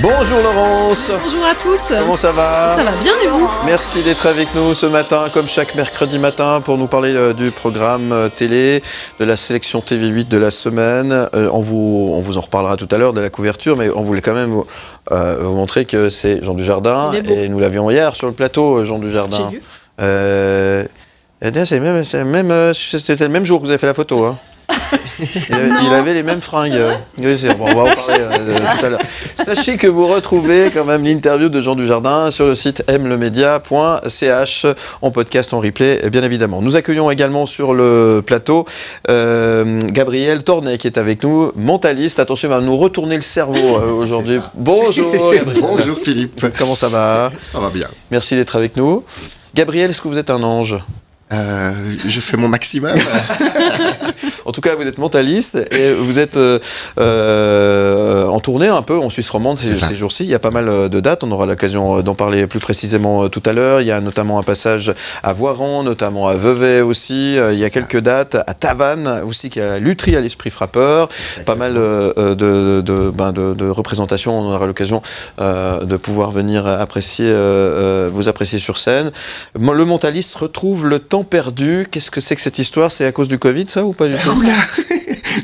Bonjour Laurence. Bonjour à tous. Comment ça va? Ça va bien et vous? Merci d'être avec nous ce matin, comme chaque mercredi matin, pour nous parler du programme télé, de la sélection TV8 de la semaine. On vous en reparlera tout à l'heure de la couverture, mais on voulait quand même vous montrer que c'est Jean Dujardin. Et nous l'avions hier sur le plateau, Jean Dujardin. J'ai vu. C'était le même jour que vous avez fait la photo. Hein. Il avait les mêmes fringues. Oui, bon, on va en parler tout à l'heure. Sachez que vous retrouvez quand même l'interview de Jean Dujardin sur le site mlemedia.ch en podcast, en replay, bien évidemment. Nous accueillons également sur le plateau Gabriel Tornet qui est avec nous, mentaliste. Attention, il va nous retourner le cerveau aujourd'hui. Bonjour Gabriel. Bonjour Philippe. Comment ça va? Ça va bien. Merci d'être avec nous. Gabriel, est-ce que vous êtes un ange? Je fais mon maximum. En tout cas, vous êtes mentaliste et vous êtes en tournée un peu en Suisse romande ces jours-ci. Il y a pas mal de dates. On aura l'occasion d'en parler plus précisément tout à l'heure. Il y a notamment un passage à Voiron, notamment à Vevey aussi. Il y a quelques dates à Tavannes aussi, qui a Lutry à l'Esprit Frappeur. Exactement. Pas mal de représentations. On aura l'occasion de pouvoir venir vous apprécier sur scène. Le mentaliste retrouve le temps perdu. Qu'est-ce que c'est que cette histoire? C'est à cause du Covid, ça, ou pas du tout? Oula.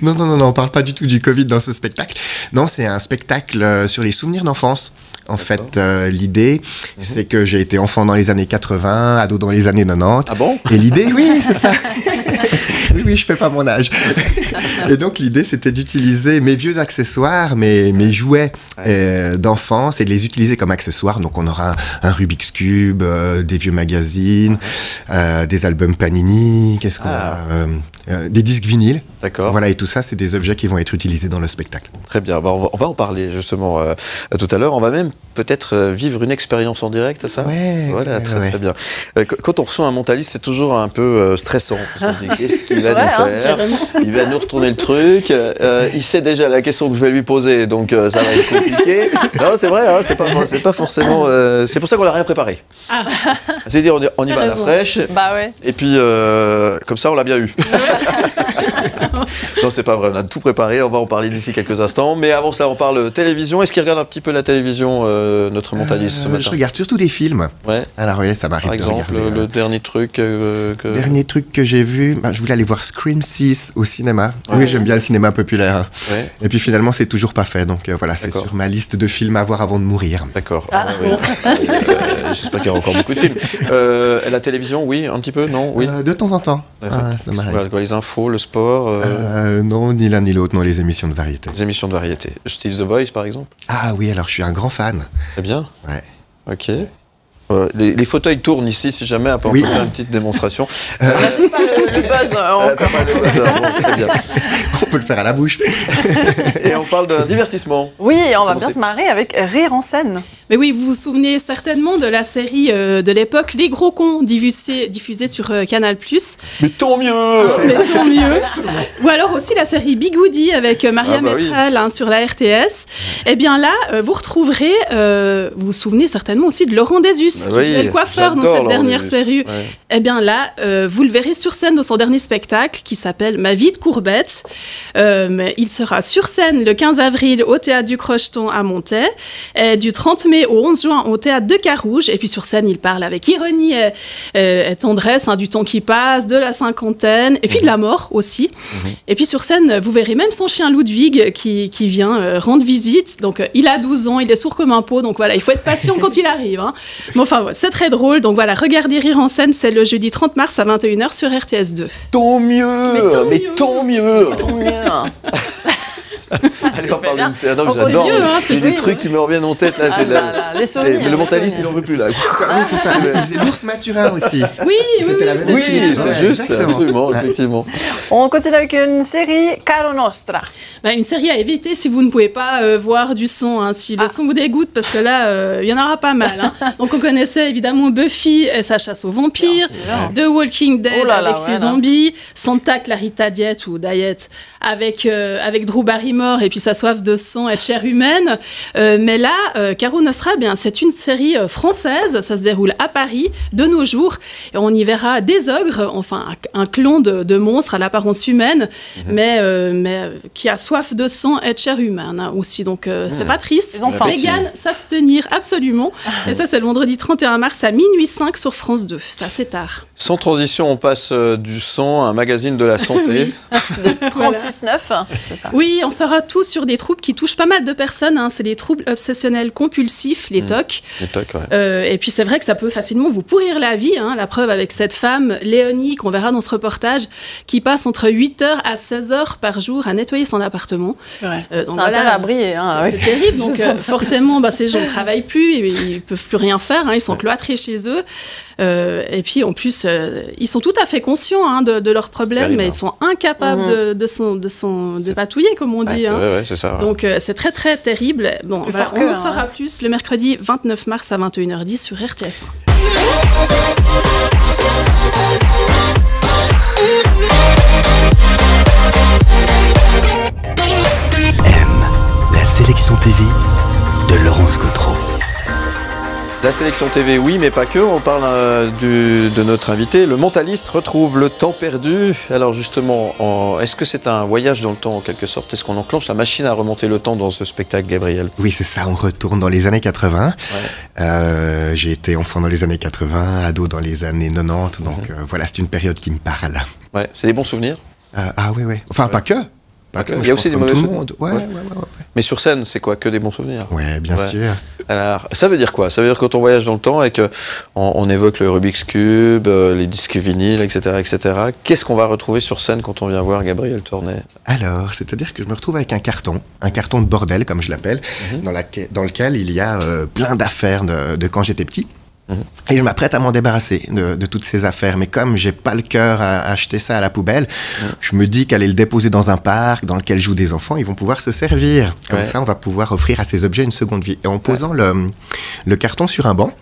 Non, on parle pas du tout du Covid dans ce spectacle. Non, c'est un spectacle sur les souvenirs d'enfance. En fait, l'idée, c'est que j'ai été enfant dans les années 80, ado dans les années 90. Ah bon? Et l'idée, oui, c'est ça. Oui, je fais pas mon âge. Et donc, l'idée, c'était d'utiliser mes vieux accessoires, mes jouets d'enfance, et de les utiliser comme accessoires. Donc, on aura un Rubik's Cube, des vieux magazines, des albums Panini, des disques vinyles. D'accord. Voilà, et tout ça, c'est des objets qui vont être utilisés dans le spectacle. Très bien. On va en parler justement tout à l'heure. On va même peut-être vivre une expérience en direct, c'est ça? Ouais. Voilà, très bien. Quand on reçoit un mentaliste, c'est toujours un peu stressant. Parce qu'on se dit, qu'est-ce qu'il va nous faire? Il va nous retourner le truc. Il sait déjà la question que je vais lui poser, donc ça va être compliqué. Non, c'est vrai, hein, c'est pas forcément. C'est pour ça qu'on n'a rien préparé. C'est-à-dire, on y va à la fraîche. Bah ouais. Et puis, comme ça, on l'a bien eu. Non, c'est pas vrai, on a tout préparé, on va en parler d'ici quelques instants. Mais avant ça, on parle télévision. Est-ce qu'il regarde un petit peu la télévision, notre mentaliste, ce matin? Je regarde surtout des films. Ouais. Alors oui, ça m'arrive de regarder. Par exemple, le dernier truc Dernier truc que j'ai vu, je voulais aller voir Scream 6 au cinéma. Ouais. Oui, j'aime bien le cinéma populaire. Ouais. Et puis finalement, c'est toujours pas fait. Donc voilà, c'est sur ma liste de films à voir avant de mourir. D'accord. J'espère qu'il y aura encore beaucoup de films. La télévision, oui, un petit peu, non? Oui. De temps en temps. Ça m'arrive. Voilà, les infos, le sport. Non, ni l'un ni l'autre, non, les émissions de variété. Les émissions de variété. Style The Voice, par exemple? Ah oui, alors je suis un grand fan. Très bien. Ouais. Ok. Les fauteuils tournent ici, si jamais, on peut faire une petite démonstration. On n'a juste pas le buzz. Très bien. On peut le faire à la bouche. Et on parle d'un divertissement. Oui, on va bien se marrer avec Rire en scène. Mais oui, vous vous souvenez certainement de la série de l'époque, Les Gros Cons, diffusée sur Canal+. Mais tant mieux. Mais tant mieux. Ou alors aussi la série Bigoudi avec Maria Métral sur la RTS. Eh bien là, vous retrouverez, vous vous souvenez certainement aussi de Laurent Desus, qui jouait le coiffeur dans cette dernière série. Ouais. Eh bien là, vous le verrez sur scène dans son dernier spectacle qui s'appelle Ma vie de courbette. Il sera sur scène le 15 avril au Théâtre du Crocheton à Montaix, et du 30 mai au 11 juin au Théâtre de Carouge. Et puis sur scène, il parle avec ironie et tendresse du temps qui passe, de la cinquantaine, et puis de la mort aussi. Et puis sur scène, vous verrez même son chien Ludwig qui vient rendre visite. Donc il a 12 ans, il est sourd comme un pot, donc voilà, il faut être patient quand il arrive. Hein. Mais enfin, c'est très drôle. Donc voilà, regardez Rire en scène, c'est le jeudi 30 mars à 21h sur RTS2. Tant mieux. Mais tant mieux. Allez, on parle d'une série. J'adore. J'ai des trucs qui me reviennent en tête là. Les souvenirs. Mais le mentaliste, il n'en veut plus là. Oui, c'est ça. Il faisait l'ours Maturin aussi. Oui, c'est juste. Absolument, effectivement. On continue avec une série Caro Nostra. Une série à éviter si vous ne pouvez pas voir du son. Hein, si le son vous dégoûte, parce que là, il y en aura pas mal. Hein. Donc on connaissait évidemment Buffy et sa chasse aux vampires, The Walking Dead avec ses zombies, Santa Clarita Diet ou Diet avec Drew Barrymore. mort et puis sa soif de sang et de chair humaine. Mais là, Caro Nostra, bien, c'est une série française, ça se déroule à Paris, de nos jours. Et on y verra des ogres, enfin un clone de monstre à l'apparence humaine, mais qui a soif de sang et de chair humaine aussi. Donc c'est pas triste. Vegan, s'abstenir, absolument. Et ça, c'est le vendredi 31 mars à minuit 5 sur France 2. C'est assez tard. Sans transition, on passe du sang à un magazine de la santé. 36,9, c'est ça. Oui, on sera tous sur des troubles qui touchent pas mal de personnes. Hein. C'est les troubles obsessionnels compulsifs, les TOC. Les TOC, ouais. Et puis c'est vrai que ça peut facilement vous pourrir la vie. Hein. La preuve avec cette femme, Léonie, qu'on verra dans ce reportage, qui passe entre 8h à 16h par jour à nettoyer son appartement. Ouais. C'est intérêt à briller. Hein, c'est terrible. Donc forcément, ces gens ne travaillent plus, ils ne peuvent plus rien faire. Hein. Ils sont cloîtrés chez eux. Et puis en plus, ils sont tout à fait conscients de leurs problèmes, mais ils sont incapables de patouiller, comme on dit. Ouais, c'est ça. Donc c'est très très terrible. Bon, voilà, on en saura plus le mercredi 29 mars à 21h10 sur RTS1. La sélection TV de Laurence Gautreau. La sélection TV, oui, mais pas que. On parle de notre invité. Le mentaliste retrouve le temps perdu. Alors justement, est-ce que c'est un voyage dans le temps en quelque sorte? Est-ce qu'on enclenche la machine à remonter le temps dans ce spectacle, Gabriel? Oui, c'est ça. On retourne dans les années 80. Ouais. J'ai été enfant dans les années 80, ado dans les années 90. Donc voilà, c'est une période qui me parle. Ouais, c'est des bons souvenirs? Ah oui. Enfin, pas que. Il y a aussi des mauvais souvenirs. Ouais. Mais sur scène, c'est quoi? Que des bons souvenirs? Ouais, bien sûr. Alors, ça veut dire quoi? Ça veut dire quand on voyage dans le temps et qu'on évoque le Rubik's Cube, les disques vinyles, etc. Qu'est-ce qu'on va retrouver sur scène quand on vient voir Gabriel Tournet? Alors, c'est-à-dire que je me retrouve avec un carton de bordel, comme je l'appelle, dans lequel il y a plein d'affaires de quand j'étais petit. Et je m'apprête à m'en débarrasser de toutes ces affaires. Mais comme j'ai pas le cœur à acheter ça à la poubelle, je me dis qu'aller le déposer dans un parc dans lequel jouent des enfants, ils vont pouvoir se servir. Comme ça, on va pouvoir offrir à ces objets une seconde vie. Et en posant le carton sur un banc,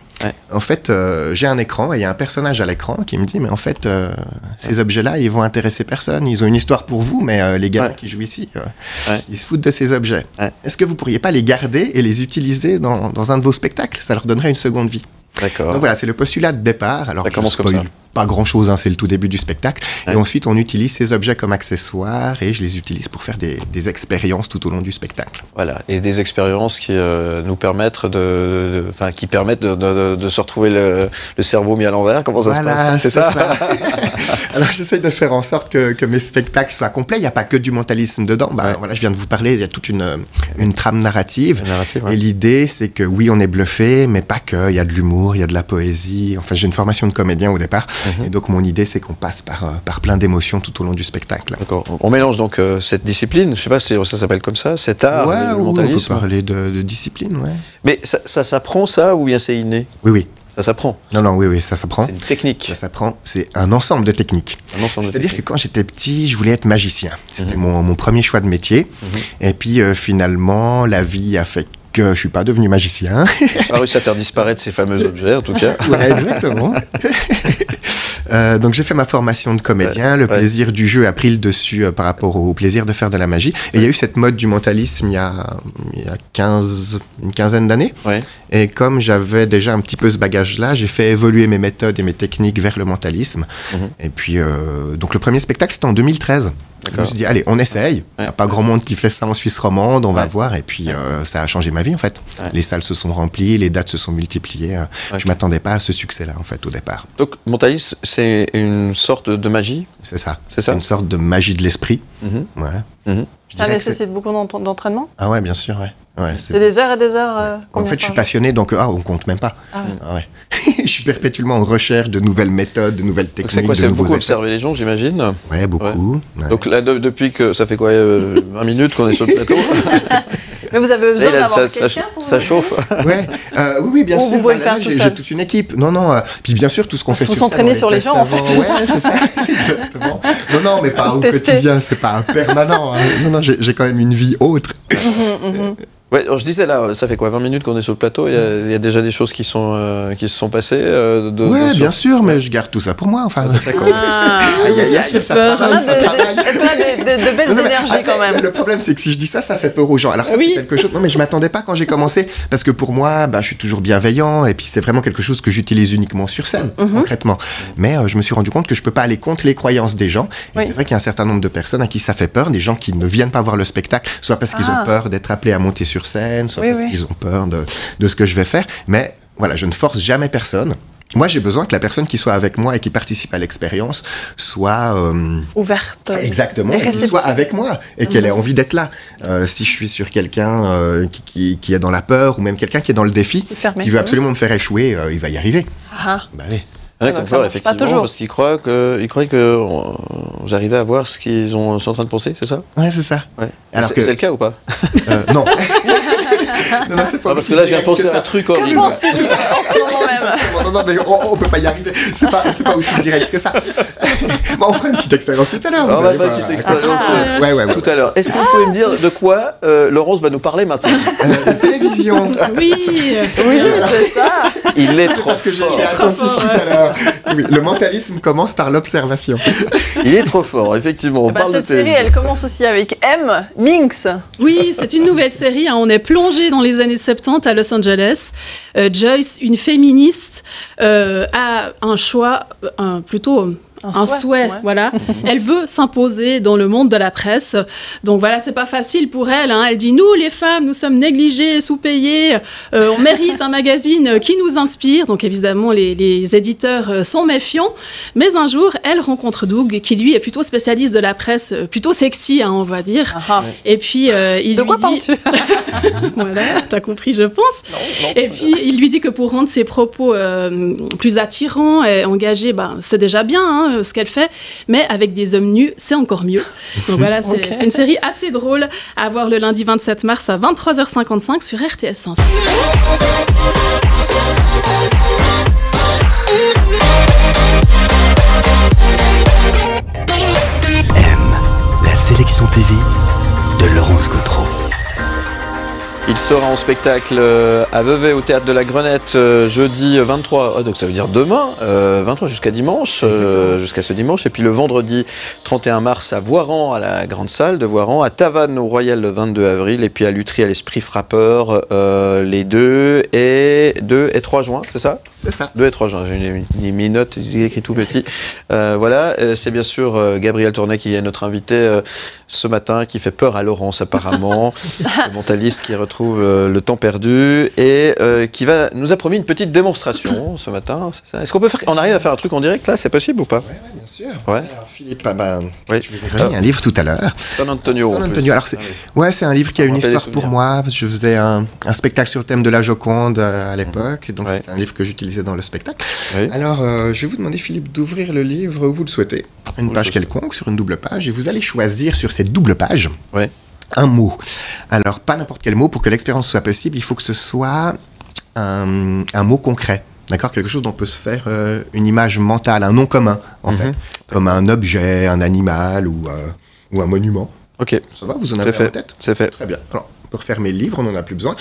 en fait, j'ai un écran et il y a un personnage à l'écran qui me dit mais en fait, ces objets-là, ils vont intéresser personne. Ils ont une histoire pour vous, mais les gamins qui jouent ici, ils se foutent de ces objets. Est-ce que vous pourriez pas les garder et les utiliser dans un de vos spectacles? Ça leur donnerait une seconde vie. D'accord. Donc voilà, c'est le postulat de départ. Alors, ça commence comme ça. Pas grand-chose, c'est le tout début du spectacle. Et ensuite, on utilise ces objets comme accessoires et je les utilise pour faire des expériences tout au long du spectacle. Voilà, et des expériences qui nous permettent de se retrouver le cerveau mis à l'envers. Comment ça se passe? C'est ça. Alors, j'essaie de faire en sorte que mes spectacles soient complets. Il n'y a pas que du mentalisme dedans. Voilà, je viens de vous parler, il y a toute une trame narrative. Et l'idée, c'est que oui, on est bluffé, mais pas que. Il y a de l'humour, il y a de la poésie. Enfin, j'ai une formation de comédien au départ. Et donc, mon idée, c'est qu'on passe par plein d'émotions tout au long du spectacle. D'accord. On mélange donc cette discipline, je ne sais pas si ça s'appelle comme ça, cet art, le mentalisme. On peut parler de discipline, Mais ça s'apprend, ça, ou bien c'est inné? Oui. Ça s'apprend? Oui, ça s'apprend. C'est une technique. Ça s'apprend, c'est un ensemble de techniques. C'est-à-dire que quand j'étais petit, je voulais être magicien. C'était mon premier choix de métier. Et puis, finalement, la vie a fait que je ne suis pas devenu magicien. On a réussi à faire disparaître ces fameux objets, en tout cas. Ouais, exactement. Donc j'ai fait ma formation de comédien, le plaisir du jeu a pris le dessus par rapport au plaisir de faire de la magie. Et il y a eu cette mode du mentalisme il y a une quinzaine d'années. Et comme j'avais déjà un petit peu ce bagage-là, j'ai fait évoluer mes méthodes et mes techniques vers le mentalisme. Et puis, donc le premier spectacle, c'était en 2013. Je me suis dit, allez, on essaye. Il n'y a pas grand monde qui fait ça en Suisse romande, on va voir. Et puis, ça a changé ma vie, en fait. Les salles se sont remplies, les dates se sont multipliées. Je ne m'attendais pas à ce succès-là, en fait, au départ. Donc, mentalisme, c'est une sorte de magie? C'est ça. C'est une sorte de magie de l'esprit. Ça nécessite beaucoup d'entraînement? Ah ouais, bien sûr, c'est des heures et des heures. En fait, je suis passionné, donc on compte même pas. Je suis perpétuellement en recherche de nouvelles méthodes, de nouvelles techniques. C'est beaucoup observer les gens, j'imagine. Ouais, beaucoup. Donc là, depuis que ça fait quoi, 20 minutes qu'on est sur le plateau? Mais vous avez besoin d'avoir quelqu'un pour... Ça chauffe. Oui, bien sûr. Vous pouvez le faire tout seul. J'ai toute une équipe. Non. Puis bien sûr, tout ce qu'on fait sur scène. Il faut s'entraîner sur les gens, en fait. C'est ça. Exactement. Non, mais pas au quotidien. C'est pas permanent. Non, j'ai quand même une vie autre. Ouais, alors je disais là, ça fait quoi, 20 minutes qu'on est sur le plateau, il y a déjà des choses qui se sont passées Oui, bien sûr, mais je garde tout ça pour moi, enfin. D'accord. Est-ce qu'on a de belles énergies quand même? Le problème, c'est que si je dis ça, ça fait peur aux gens. Alors ça, c'est quelque chose... Non, mais je m'attendais pas quand j'ai commencé, parce que pour moi, je suis toujours bienveillant, et puis c'est vraiment quelque chose que j'utilise uniquement sur scène, concrètement. Mais je me suis rendu compte que je peux pas aller contre les croyances des gens, et c'est vrai qu'il y a un certain nombre de personnes à qui ça fait peur, des gens qui ne viennent pas voir le spectacle, soit parce qu'ils ont peur d'être appelés à monter sur scène, soit parce qu'ils ont peur de ce que je vais faire. Mais voilà, je ne force jamais personne. Moi, j'ai besoin que la personne qui soit avec moi et qui participe à l'expérience soit... ouverte. Exactement, soit avec moi et qu'elle ait envie d'être là. Si je suis sur quelqu'un qui est dans la peur ou même quelqu'un qui est dans le défi, qui veut absolument me faire échouer, il va y arriver. Bah oui. Confort, effectivement, parce qu'ils croient que vous arrivez à voir ce qu'ils sont en train de penser, c'est ça? Ouais, c'est ça. Ouais. Alors c'est le cas ou pas? Non. Non, c'est pas parce que là, j'ai pensé à un truc horrible. Comment se dit en ce moment même? Non, mais on peut pas y arriver. C'est pas aussi direct que ça. On fera une petite expérience tout à l'heure. On va faire une petite expérience tout à l'heure. Est-ce que vous pouvez me dire de quoi Laurence va nous parler maintenant? La télévision. Oui, c'est ça. Il est trop parce que j'ai été attentif tout à l'heure. Oui, le mentalisme commence par l'observation. Il est trop fort, effectivement. On parle cette série, elle commence aussi avec M, Minx. Oui, c'est une nouvelle série. On est plongé dans les années 70 à Los Angeles. Joyce, une féministe, a un choix, plutôt un souhait, voilà. Elle veut s'imposer dans le monde de la presse. Donc voilà, c'est pas facile pour elle. Elle dit, nous, les femmes, nous sommes négligées, sous-payées. On mérite un magazine qui nous inspire. Donc évidemment, les éditeurs sont méfiants. Mais un jour, elle rencontre Doug, qui lui est plutôt spécialiste de la presse, plutôt sexy, on va dire. Et puis, il de quoi parles-tu? Voilà, t'as compris, je pense. Non. Et puis, il lui dit que pour rendre ses propos plus attirants et engagés, c'est déjà bien, ce qu'elle fait, mais avec des hommes nus, c'est encore mieux. Donc voilà, c'est une série assez drôle à voir le lundi 27 mars à 23h55 sur RTS 1. La sélection TV de Laurence Gautreau. Il sera en spectacle à Vevey au Théâtre de la Grenette jeudi 23, donc ça veut dire demain, 23 jusqu'à dimanche, jusqu'à ce dimanche. Et puis le vendredi 31 mars à Voiran, à la Grande Salle de Voiran, à Tavannes au Royal le 22 avril, et puis à Lutry à l'Esprit Frappeur les 2 et 3 juin, c'est ça? C'est ça. 2 et 3 juin, j'ai mis note, j'ai écrit tout petit. Voilà, c'est bien sûr Gabriel Tournet qui est notre invité ce matin, qui fait peur à Laurence apparemment, le mentaliste qui retrouve le temps perdu et qui nous a promis une petite démonstration ce matin. C'est ça. Est-ce qu'on peut on arrive à faire un truc en direct là? C'est possible ou pas? Oui, bien sûr. Ouais. Alors Philippe, je vous ai remis un livre tout à l'heure. San Antonio. Alors c'est un livre qui a une histoire pour moi. Je faisais un spectacle sur le thème de la Joconde à l'époque, donc c'est un livre que j'utilisais dans le spectacle. Oui. Alors je vais vous demander, Philippe, d'ouvrir le livre où vous le souhaitez, une page quelconque, sur une double page, et vous allez choisir sur cette double page un mot. Alors, pas n'importe quel mot. Pour que l'expérience soit possible, il faut que ce soit un mot concret. D'accord? Quelque chose dont on peut se faire une image mentale, un nom commun, en fait. Comme un objet, un animal ou un monument. Ok. Ça va? Vous en avez en tête? C'est fait. Très bien. Alors, on peut refermer le livre, on n'en a plus besoin.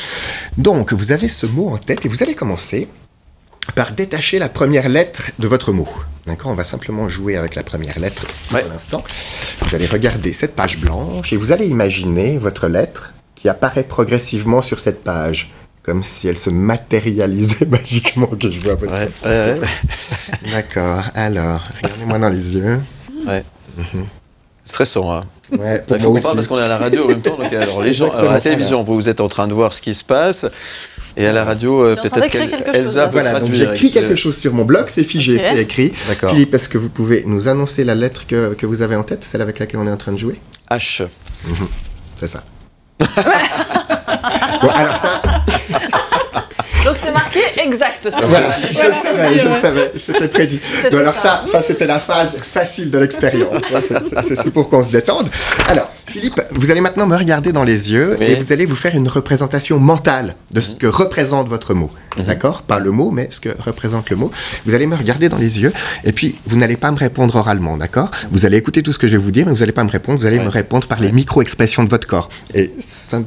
Donc, vous avez ce mot en tête et vous allez commencer par détacher la première lettre de votre mot. D'accord? On va simplement jouer avec la première lettre pour l'instant. Vous allez regarder cette page blanche et vous allez imaginer votre lettre qui apparaît progressivement sur cette page, comme si elle se matérialisait magiquement, que je vois votre tête. D'accord. Alors, regardez-moi dans les yeux. Ouais. Stressant, hein. Ouais, il faut qu'on parle parce qu'on est à la radio en même temps. Donc, alors, les gens, à la télévision, vous êtes en train de voir ce qui se passe. Et à la radio, peut-être qu'Elsa peut donc j'écris quelque chose sur mon blog, c'est figé, c'est écrit. D'accord. Philippe, est-ce que vous pouvez nous annoncer la lettre que vous avez en tête, celle avec laquelle on est en train de jouer? H. C'est ça. Bon, alors ça... Donc c'est marqué exact. Voilà, je le savais, c'était prédit. Bon, alors ça c'était la phase facile de l'expérience. C'est pour qu'on se détende. Alors, Philippe, vous allez maintenant me regarder dans les yeux et vous allez vous faire une représentation mentale de ce que représente votre mot. D'accord? Pas le mot, mais ce que représente le mot. Vous allez me regarder dans les yeux et puis vous n'allez pas me répondre oralement, d'accord? Vous allez écouter tout ce que je vais vous dire, mais vous n'allez pas me répondre, vous allez me répondre par les micro-expressions de votre corps et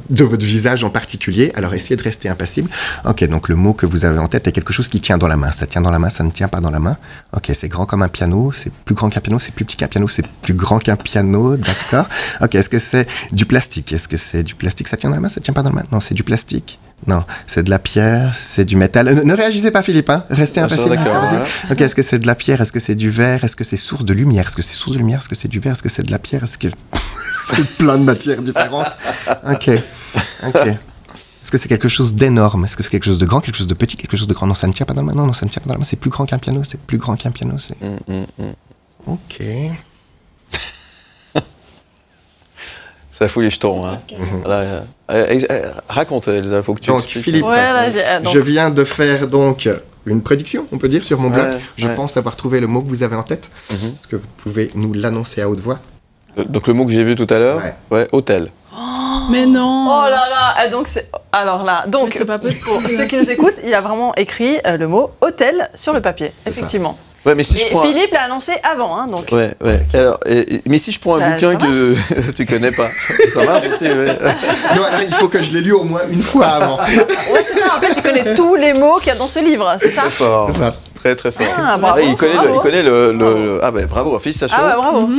de votre visage en particulier. Alors essayez de rester impassible. Ok, donc le mot que vous avez en tête est quelque chose qui tient dans la main. Ça tient dans la main, ça ne tient pas dans la main. Ok, c'est grand comme un piano, c'est plus grand qu'un piano, c'est plus petit qu'un piano, c'est plus grand qu'un piano, d'accord? Ok, est-ce que c'est du plastique? Est-ce que c'est du plastique? Ça tient dans la main, ça tient pas dans la main? Non, c'est du plastique. Non, c'est de la pierre, c'est du métal. Ne réagissez pas, Philippe, hein. Restez impassible. Ok, est-ce que c'est de la pierre? Est-ce que c'est du verre? Est-ce que c'est source de lumière? Est-ce que c'est source de lumière? Est-ce que c'est du verre? Est-ce que c'est de la pierre? Est-ce que c'est plein de matières différentes? Ok. Est-ce que c'est quelque chose d'énorme? Est-ce que c'est quelque chose de grand, quelque chose de petit, quelque chose de grand? Non, ça ne tient pas dans la main. Non, ça ne tient pas dans la main. C'est plus grand qu'un piano. C'est plus grand qu'un piano. C'est. Ok. Ça fout les jetons. Hein. Raconte, Elsa, faut que tu... Donc, Philippe, je viens de faire donc une prédiction, on peut dire, sur mon blog. Je pense avoir trouvé le mot que vous avez en tête. Est-ce que vous pouvez nous l'annoncer à haute voix? Donc, le mot que j'ai vu tout à l'heure, hôtel. Mais non! Oh là là! Donc c'est... Alors là, donc, c'est pas possible. Pour ceux qui nous écoutent, il a vraiment écrit le mot hôtel sur le papier, effectivement. Ouais, mais si je prends Philippe l'a annoncé avant, hein, donc. Ouais. Alors, mais si je prends un bouquin que tu connais pas, ça marche aussi. Non, alors, il faut que je l'ai lu au moins une fois avant. Ouais, c'est ça. En fait, il connaît tous les mots qu'il y a dans ce livre, c'est ça? Très fort. C'est ça. Très très fort. Ah, bravo, il connaît le... Ah ben bravo, félicitations. Ah ouais, bravo.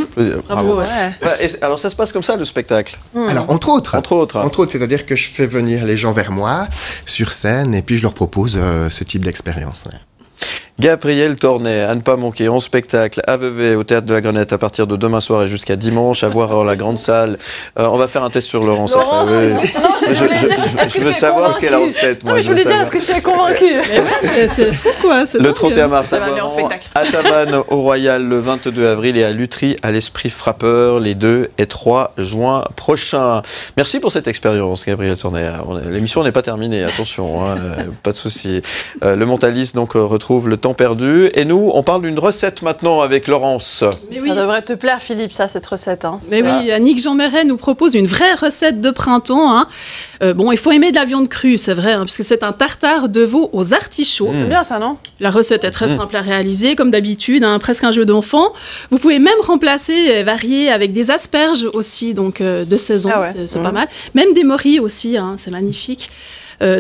Bravo. Ouais. Alors ça se passe comme ça le spectacle? Alors entre autres, Entre autres, c'est-à-dire que je fais venir les gens vers moi sur scène et puis je leur propose ce type d'expérience. Gabriel Tornet, à ne pas manquer, en spectacle à Vevey au Théâtre de la Grenette à partir de demain soir et jusqu'à dimanche, à voir dans la grande salle. On va faire un test sur Laurence. Je veux savoir ce qu'elle a en tête. Moi, je voulais dire, est-ce que tu es convaincu? C'est fou quoi. Le 31 mars à Tavannes au Royal le 22 avril et à Lutry à l'Esprit Frappeur les 2 et 3 juin prochains. Merci pour cette expérience, Gabriel Tornet. L'émission n'est pas terminée, attention, hein, pas de souci. Le mentaliste donc retrouve le temps perdu. Et nous, on parle d'une recette maintenant avec Laurence. Mais ça devrait te plaire, Philippe, cette recette. Hein. Mais oui, Annick Jean Méret nous propose une vraie recette de printemps. Hein. Il faut aimer de la viande crue, c'est vrai, hein, puisque c'est un tartare de veau aux artichauts. C'est bien ça, non? La recette est très simple à réaliser, comme d'habitude, hein, presque un jeu d'enfant. Vous pouvez même remplacer, varier avec des asperges aussi, donc de saison, c'est pas mal. Même des morilles aussi, hein, c'est magnifique.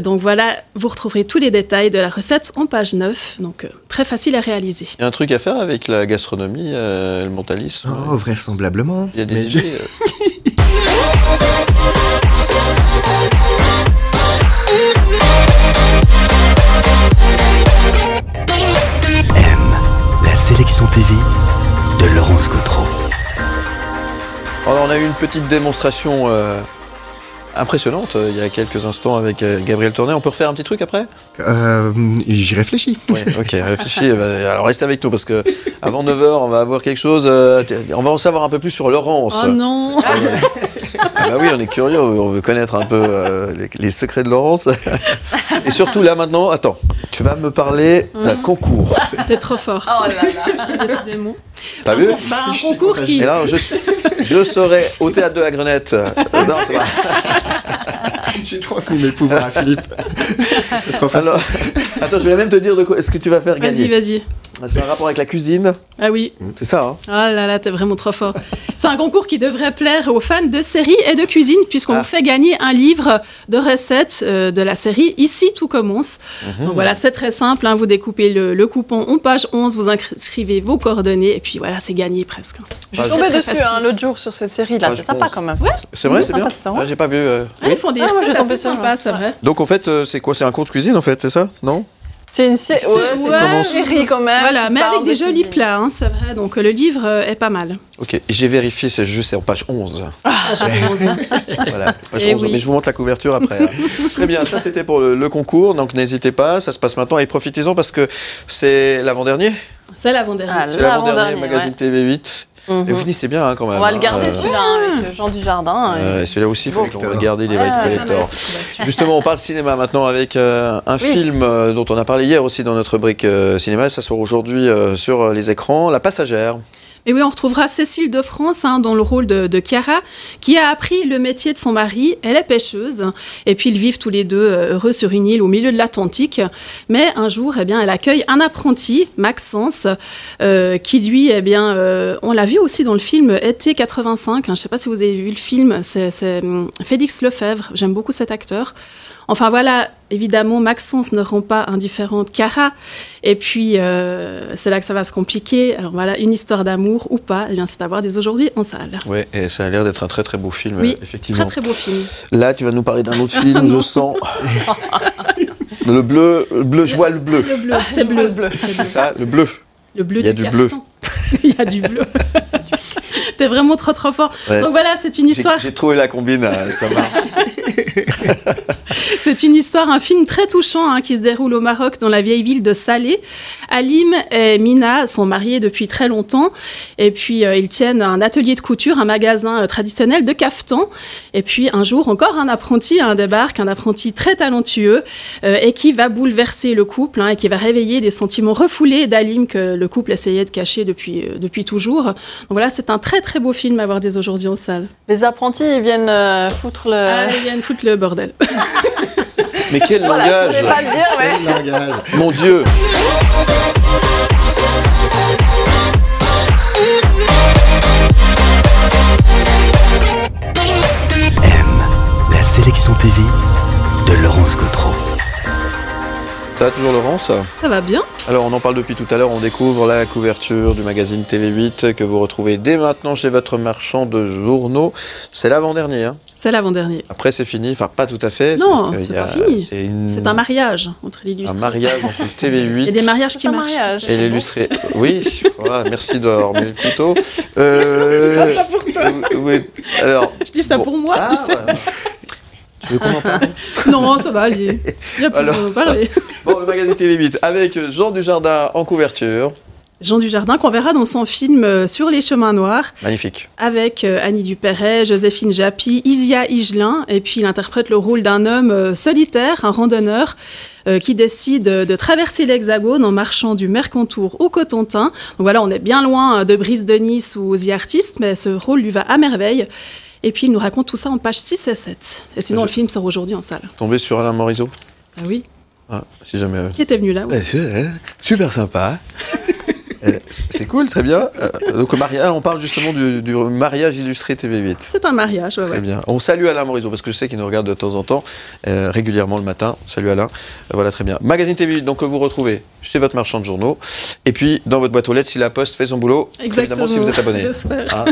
Donc voilà, vous retrouverez tous les détails de la recette en page 9, donc très facile à réaliser. Il y a un truc à faire avec la gastronomie, le mentalisme? Oh, vraisemblablement. Il y a des idées. La sélection TV de Laurence Gautreau. Alors, on a eu une petite démonstration impressionnante il y a quelques instants avec Gabriel Tornet. On peut refaire un petit truc après? J'y réfléchis. Oui, ok, réfléchis. Alors restez avec nous parce que avant 9h, on va avoir quelque chose. On va en savoir un peu plus sur Laurence. Oh non! Ah bah oui, on est curieux, on veut connaître un peu les secrets de Laurence. Et surtout là maintenant, attends, tu vas me parler d'un concours. T'es trop fort. Oh là là. Décidément. T'as vu? Un concours qui... Et là, je serai au Théâtre de la Grenette. Non, c'est pas... J'ai transmis mes pouvoirs à Philippe. C'est trop facile. Alors, attends, je vais même te dire de quoi est-ce que tu vas faire gagner. Vas-y. C'est un rapport avec la cuisine. Ah oui. C'est ça, hein? Oh là là, t'es vraiment trop fort. C'est un concours qui devrait plaire aux fans de séries et de cuisine, puisqu'on vous fait gagner un livre de recettes de la série Ici tout commence. Donc voilà, c'est très simple, hein, vous découpez le coupon en page 11, vous inscrivez vos coordonnées, et puis voilà, c'est gagné presque. Je suis tombée dessus l'autre jour sur cette série-là, c'est sympa quand même. Ouais. C'est vrai, c'est bien. J'ai pas vu. Ils font des recettes assez sympas, c'est vrai. Donc en fait, c'est quoi? C'est un cours de cuisine en fait, c'est ça? Non? C'est une série quand même. Voilà, mais avec des jolis plats, hein, c'est vrai. Donc le livre est pas mal. Ok, j'ai vérifié, c'est en page 11. Page 11. Voilà, page 11. Oui. Mais je vous montre la couverture après. Hein. Très bien, ça c'était pour le concours, donc n'hésitez pas, ça se passe maintenant et profitez-en parce que c'est l'avant-dernier. C'est l'avant-dernier. C'est l'avant-dernier magazine TV8. Et vous finissez bien quand même. On va le garder celui-là avec Jean Dujardin. Et celui-là aussi, il faut qu'on regarde les White Collector. Justement, on parle cinéma maintenant avec un film dont on a parlé hier aussi dans notre rubrique cinéma. Ça sort aujourd'hui sur les écrans, La Passagère. Et oui, on retrouvera Cécile de France dans le rôle de Chiara, qui a appris le métier de son mari. Elle est pêcheuse. Et puis, ils vivent tous les deux heureux sur une île au milieu de l'Atlantique. Mais un jour, eh bien, elle accueille un apprenti, Maxence, qui lui, eh bien, on l'a vu aussi dans le film Été 85. Je ne sais pas si vous avez vu le film. C'est Félix Lefebvre. J'aime beaucoup cet acteur. Enfin voilà, évidemment, Maxence ne rend pas indifférente Chiara. Et puis, c'est là que ça va se compliquer. Alors voilà, une histoire d'amour ou pas, eh bien, c'est à voir dès aujourd'hui en salle. Oui, et ça a l'air d'être un très très beau film, oui, effectivement. Très très beau film. Là, tu vas nous parler d'un autre film, je sens. Le bleu, je vois le bleu. Le bleu, c'est bleu. C'est ça, le bleu. Le bleu. Il y a du bleu. Il y a du bleu. T'es vraiment trop trop fort. Ouais. Donc voilà, c'est une histoire. J'ai trouvé la combine, ça marche. C'est une histoire, un film très touchant qui se déroule au Maroc, dans la vieille ville de Salé. Alim et Mina sont mariés depuis très longtemps. Et puis, ils tiennent un atelier de couture, un magasin traditionnel de caftan. Et puis, un jour, encore un apprenti débarque, un apprenti très talentueux et qui va bouleverser le couple et qui va réveiller des sentiments refoulés d'Alim que le couple essayait de cacher depuis toujours. Donc voilà, c'est un très très beau film à voir dès aujourd'hui en salle. Les apprentis, ils viennent foutre le... ils viennent foutre le bordel. Mais quel langage! Je ne vais pas le dire, ouais. Quel langage! Mon Dieu! La sélection TV de Laurence Gautreau. Ça va toujours, Laurence? Ça va bien. Alors, on en parle depuis tout à l'heure. On découvre la couverture du magazine TV8 que vous retrouvez dès maintenant chez votre marchand de journaux. C'est l'avant-dernier, hein? C'est l'avant-dernier. Après, c'est fini. Enfin, pas tout à fait. Non, c'est pas fini. C'est un mariage entre l'illustré. Un mariage entre le TV8. Il y a des mariages qui marchent. Et l'illustré. Oui, voilà, merci d'avoir mis le couteau. Je dis pas ça pour toi. Oui, alors. Je dis ça pour moi, tu sais. Ouais. Tu veux qu'on en parle? Non, ça va aller. Il y a plus d'en parler. Bon, le magazine TV8 avec Jean Dujardin en couverture. Jean Dujardin qu'on verra dans son film Sur les chemins noirs. Magnifique. Avec Annie Dupéret, Joséphine Japy, Isia Higelin. Et puis il interprète le rôle d'un homme solitaire, un randonneur, qui décide de traverser l'Hexagone en marchant du Mercantour au Cotentin. Donc voilà, on est bien loin de Brice de Nice ou The Artist, mais ce rôle lui va à merveille. Et puis, il nous raconte tout ça en pages 6 et 7. Et sinon, le film sort aujourd'hui en salle. Tombé sur Alain Morisot? Ah oui. Ah, si jamais... Qui était venu là aussi. Super sympa. C'est cool, très bien. Donc, le mariage, on parle justement du mariage illustré TV8. C'est un mariage, ouais. Très bien. On salue Alain Morisot, parce que je sais qu'il nous regarde de temps en temps, régulièrement le matin. Salut Alain. Voilà, très bien. Magazine TV8, donc, que vous retrouvez chez votre marchand de journaux. Et puis, dans votre boîte aux lettres, si la Poste fait son boulot, exactement, évidemment, si vous êtes abonné. J'espère.